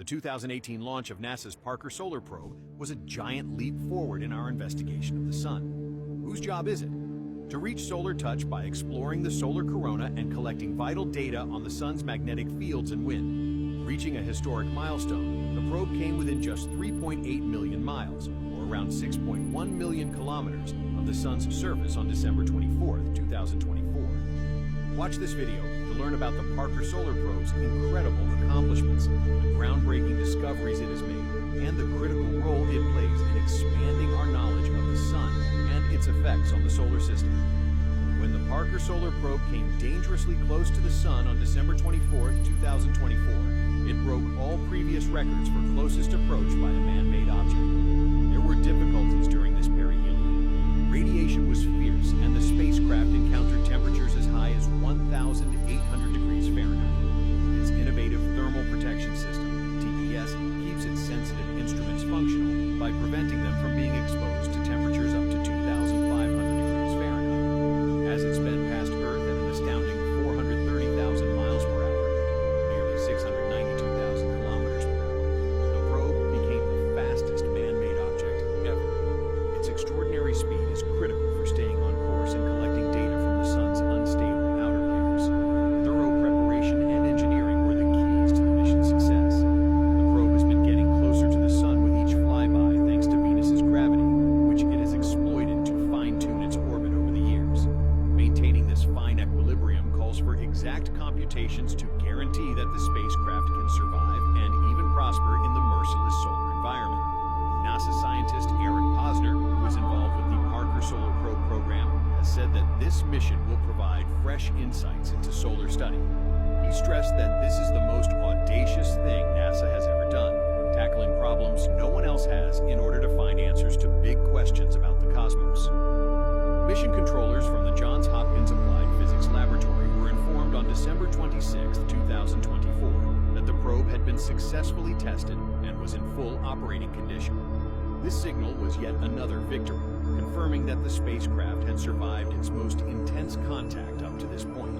The 2018 launch of NASA's Parker Solar Probe was a giant leap forward in our investigation of the Sun. Whose job is it? To reach solar touch by exploring the solar corona and collecting vital data on the Sun's magnetic fields and wind. Reaching a historic milestone, the probe came within just 3.8 million miles, or around 6.1 million kilometers, of the Sun's surface on December 24, 2024. Watch this video to learn about the Parker Solar Probe's incredible accomplishments, the groundbreaking discoveries it has made, and the critical role it plays in expanding our knowledge of the Sun and its effects on the solar system. When the Parker Solar Probe came dangerously close to the Sun on December 24, 2024, it broke all previous records for closest approach by a man-made object. There were difficulties during this perihelion. Radiation was fierce, and the spacecraft encountered temperatures as high as 1,800 degrees Fahrenheit. Its innovative thermal protection system, TPS, keeps its sensitive instruments functional by preventing them from being exposed to temperatures up to 2,500 degrees Fahrenheit. As it sped past Earth at an astounding 430,000 miles per hour, nearly 692,000 kilometers per hour, the probe became the fastest man-made object ever. Its extraordinary speed is critical for staying on course and collecting data from the Sun's unstable outer layers. Thorough preparation and engineering were the keys to the mission's success. The probe has been getting closer to the Sun with each flyby thanks to Venus's gravity, which it has exploited to fine-tune its orbit over the years. Maintaining this fine equilibrium calls for exact computations to guarantee that the spacecraft can survive and even prosper in the merciless solar environment. NASA scientist Eric Posner, who is involved with the Parker Solar Probe program, has said that this mission will provide fresh insights into solar study. He stressed that this is the most audacious thing NASA has ever done, tackling problems no one else has in order to find answers to big questions about the cosmos. Mission controllers from the Johns Hopkins Applied Physics Laboratory were informed on December 26, 2024, that the probe had been successfully tested and was in full operating condition. This signal was yet another victory, confirming that the spacecraft had survived its most intense contact up to this point.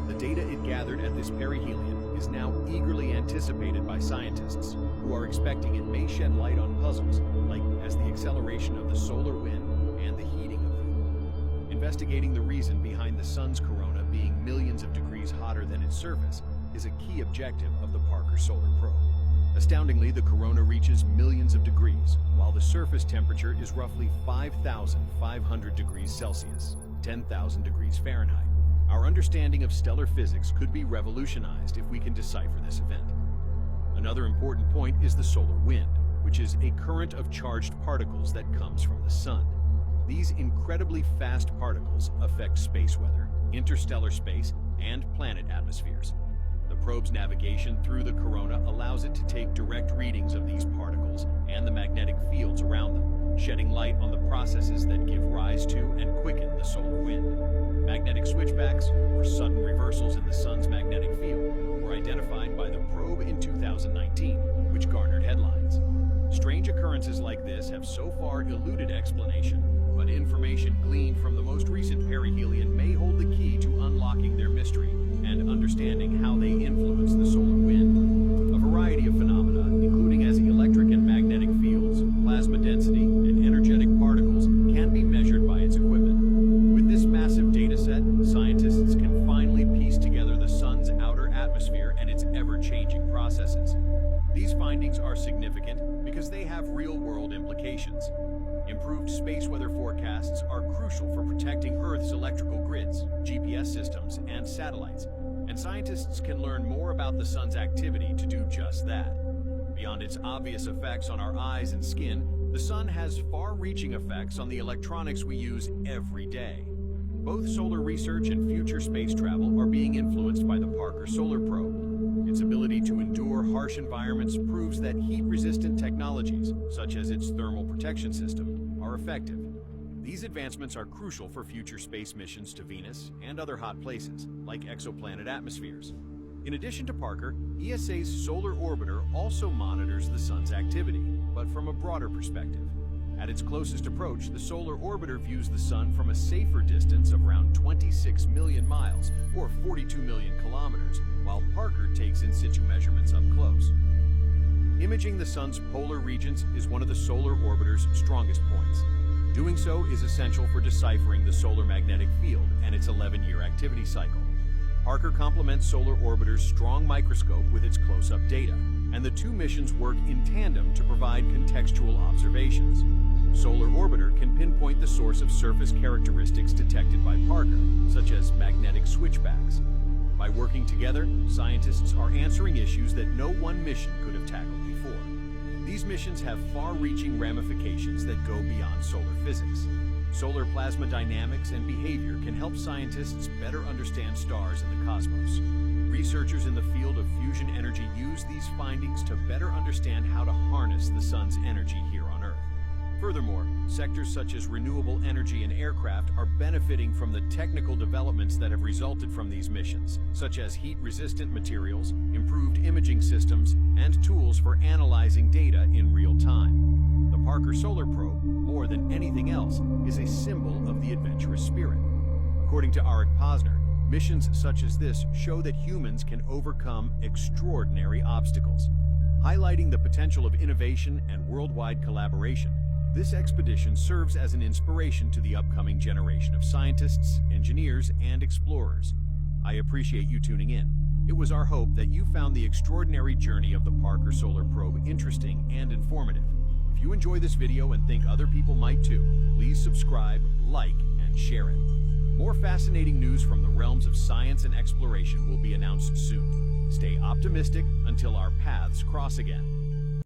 The data it gathered at this perihelion is now eagerly anticipated by scientists, who are expecting it may shed light on puzzles like as the acceleration of the solar wind and the heating of it. Investigating the reason behind the Sun's corona being millions of degrees hotter than its surface is a key objective of the Parker Solar Probe. Astoundingly, the corona reaches millions of degrees, while the surface temperature is roughly 5,500 degrees Celsius, 10,000 degrees Fahrenheit. Our understanding of stellar physics could be revolutionized if we can decipher this event. Another important point is the solar wind, which is a current of charged particles that comes from the Sun. These incredibly fast particles affect space weather, interstellar space, and planet atmospheres. The probe's navigation through the corona allows it to take direct readings of these particles and the magnetic fields around them, shedding light on the processes that give rise to and quicken the solar wind. Magnetic switchbacks, or sudden reversals in the Sun's magnetic field, were identified by the probe in 2019, which garnered headlines. Strange occurrences like this have so far eluded explanation, but information gleaned from the most recent perihelion may hold the key to unlocking their mystery and understanding how they influence the solar wind. A variety of phenomena, including as electric and magnetic fields, plasma density, and energetic particles, can be measured by its equipment. With this massive data set, scientists can finally piece together the Sun's outer atmosphere and its ever-changing processes. These findings are significant because they have real-world implications. Improved space weather forecasts are crucial for protecting Earth's electrical grids, GPS systems, and satellites, and scientists can learn more about the Sun's activity to do just that. Beyond its obvious effects on our eyes and skin, the Sun has far-reaching effects on the electronics we use every day. Both solar research and future space travel are being influenced by the Parker Solar Probe. Its ability to endure harsh environments proves that heat-resistant technologies, such as its thermal protection system, are effective. These advancements are crucial for future space missions to Venus and other hot places, like exoplanet atmospheres. In addition to Parker, ESA's Solar Orbiter also monitors the Sun's activity, but from a broader perspective. At its closest approach, the Solar Orbiter views the Sun from a safer distance of around 26 million miles, or 42 million kilometers, while Parker takes in situ measurements up close. Imaging the sun's polar regions is one of the solar orbiter's strongest points. Doing so is essential for deciphering the solar magnetic field and its 11-year activity cycle. Parker complements Solar Orbiter's strong microscope with its close-up data, and the two missions work in tandem to provide contextual observations. Solar Orbiter can pinpoint the source of surface characteristics detected by Parker, such as magnetic switchbacks. By working together, scientists are answering issues that no one mission could have tackled before. These missions have far-reaching ramifications that go beyond solar physics. Solar plasma dynamics and behavior can help scientists better understand stars in the cosmos. Researchers in the field of fusion energy use these findings to better understand how to harness the sun's energy here on Earth. Furthermore, sectors such as renewable energy and aircraft are benefiting from the technical developments that have resulted from these missions, such as heat-resistant materials, improved imaging systems, and tools for analyzing data in real time. The Parker Solar Probe, more than anything else, is a symbol of the adventurous spirit. According to Arik Posner, missions such as this show that humans can overcome extraordinary obstacles. Highlighting the potential of innovation and worldwide collaboration, this expedition serves as an inspiration to the upcoming generation of scientists, engineers, and explorers. I appreciate you tuning in. It was our hope that you found the extraordinary journey of the Parker Solar Probe interesting and informative. If you enjoy this video and think other people might too, please subscribe, like, and share it. More fascinating news from the realms of science and exploration will be announced soon. Stay optimistic until our paths cross again.